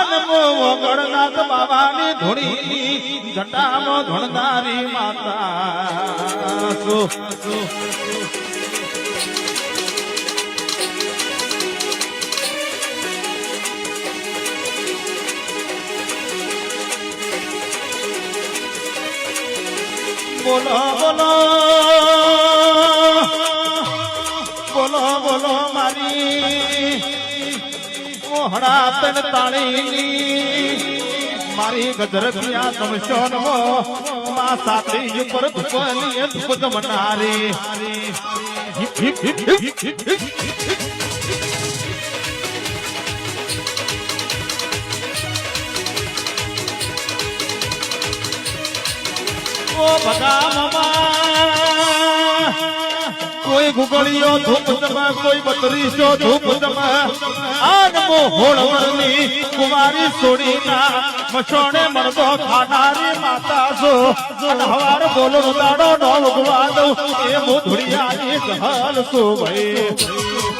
આનમો વગડનાથ બાવાની ધૂણી જટામાં ધૂણનારી માતા સો બોલો બોલો બોલો બોલો મારી મોહડા તન તાળીની મારી ગજરતિયા સમશોન માં સાતરી ઉપર ધુપની ધુપ જમનારી ઓ ભગા મામા કોઈ ગુગળીઓ ધૂપ જમા કોઈ બત્રીસો ધૂપ જમા આનમો હોળવળની કુમારી સોડીના મસોણે મરદો ખાનારી માતા છો હવાર બોલો દાડો નો ભગવાન એ મોધુડિયાની ગહલ છો ભાઈ